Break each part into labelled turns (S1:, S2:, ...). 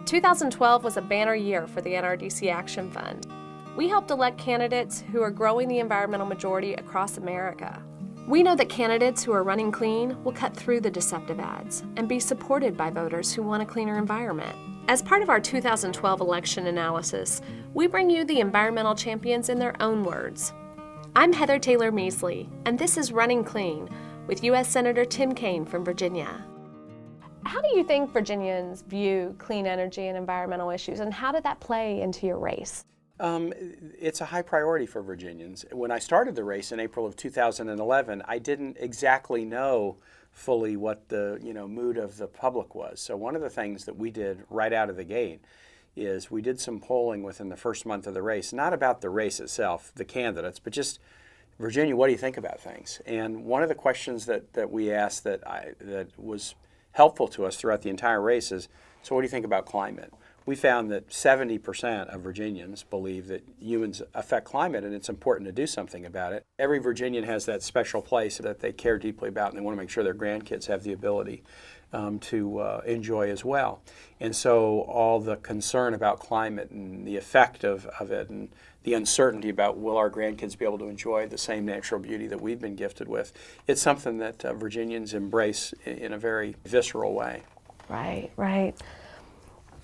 S1: 2012 was a banner year for the NRDC Action Fund. We helped elect candidates who are growing the environmental majority across America. We know that candidates who are running clean will cut through the deceptive ads and be supported by voters who want a cleaner environment. As part of our 2012 election analysis, we bring you the environmental champions in their own words. I'm Heather Taylor Measley, and this is Running Clean with U.S. Senator Tim Kaine from Virginia. How do you think Virginians view clean energy and environmental issues, and how did that play into your race?
S2: It's a high priority for Virginians. When I started the race in April of 2011, I didn't exactly know fully what the mood of the public was. So one of the things that we did right out of the gate is we did some polling within the first month of the race, not about the race itself, the candidates, but just Virginia, what do you think about things? And one of the questions that we asked that was helpful to us throughout the entire race is, so what do you think about climate? We found that 70% of Virginians believe that humans affect climate and it's important to do something about it. Every Virginian has that special place that they care deeply about and they want to make sure their grandkids have the ability to enjoy as well. And so all the concern about climate and the effect of it and the uncertainty about will our grandkids be able to enjoy the same natural beauty that we've been gifted with, it's something that Virginians embrace in a very visceral way.
S1: Right, right.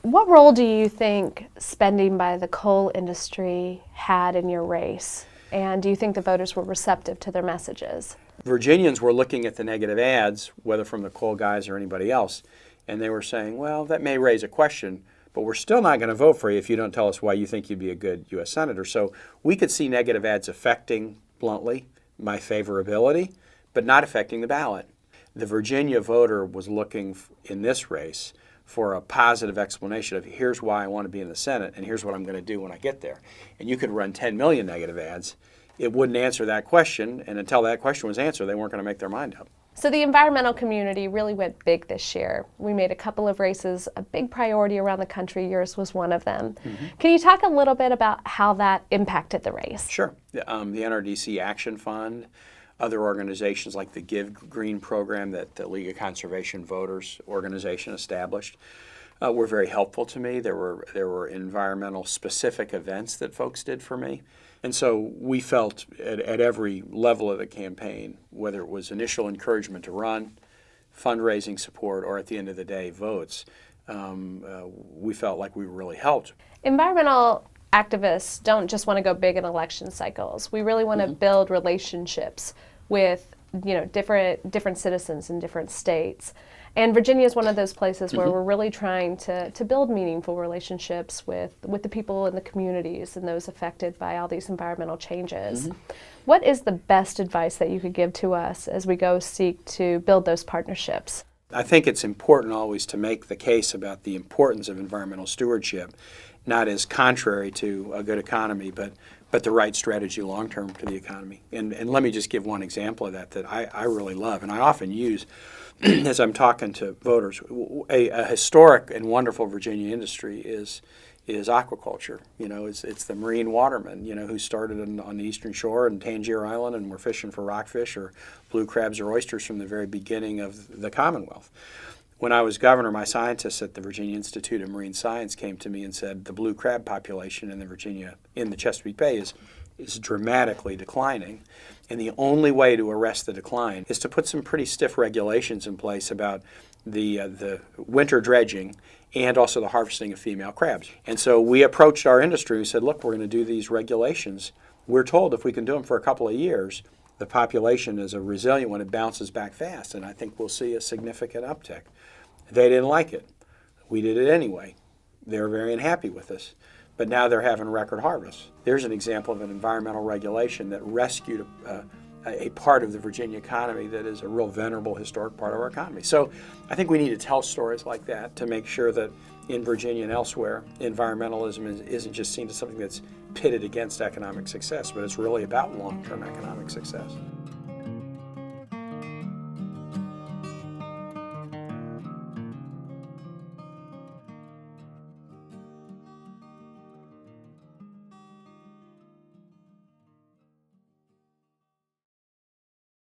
S1: What role do you think spending by the coal industry had in your race? And do you think the voters were receptive to their messages?
S2: Virginians were looking at the negative ads, whether from the coal guys or anybody else, and they were saying, well, that may raise a question, but we're still not going to vote for you if you don't tell us why you think you'd be a good U.S. Senator. So we could see negative ads affecting, bluntly, my favorability, but not affecting the ballot. The Virginia voter was looking in this race for a positive explanation of here's why I want to be in the Senate and here's what I'm going to do when I get there. And you could run 10 million negative ads. It wouldn't answer that question, and until that question was answered, they weren't going to make their mind up.
S1: So the environmental community really went big this year. We made a couple of races a big priority around the country. Yours was one of them. Mm-hmm. Can you talk a little bit about how that impacted the race?
S2: Sure. The NRDC Action Fund, other organizations like the Give Green program that the League of Conservation Voters organization established were very helpful to me. There were environmental specific events that folks did for me. And so we felt at every level of the campaign, whether it was initial encouragement to run, fundraising support, or at the end of the day, votes, we felt like we were really helped.
S1: Environmental activists don't just want to go big in election cycles. We really want to build relationships with different citizens in different states. And Virginia is one of those places where we're really trying to build meaningful relationships with the people in the communities and those affected by all these environmental changes. What is the best advice that you could give to us as we go seek to build those partnerships?
S2: I think it's important always to make the case about the importance of environmental stewardship, not as contrary to a good economy, but the right strategy long-term to the economy. And let me just give one example of that I really love, and I often use as I'm talking to voters. A historic and wonderful Virginia industry is aquaculture. It's the marine watermen, who started on the eastern shore in Tangier Island and were fishing for rockfish or blue crabs or oysters from the very beginning of the Commonwealth. When I was governor, my scientists at the Virginia Institute of Marine Science came to me and said the blue crab population in the Chesapeake Bay is dramatically declining. And the only way to arrest the decline is to put some pretty stiff regulations in place about the winter dredging and also the harvesting of female crabs. And so we approached our industry and said, look, we're going to do these regulations. We're told if we can do them for a couple of years, the population is a resilient one. It bounces back fast, and I think we'll see a significant uptick. They didn't like it. We did it anyway. They were very unhappy with us. But now they're having record harvests. There's an example of an environmental regulation that rescued a part of the Virginia economy that is a real venerable historic part of our economy. So I think we need to tell stories like that to make sure that in Virginia and elsewhere, environmentalism isn't just seen as something that's pitted against economic success, but it's really about long-term economic success.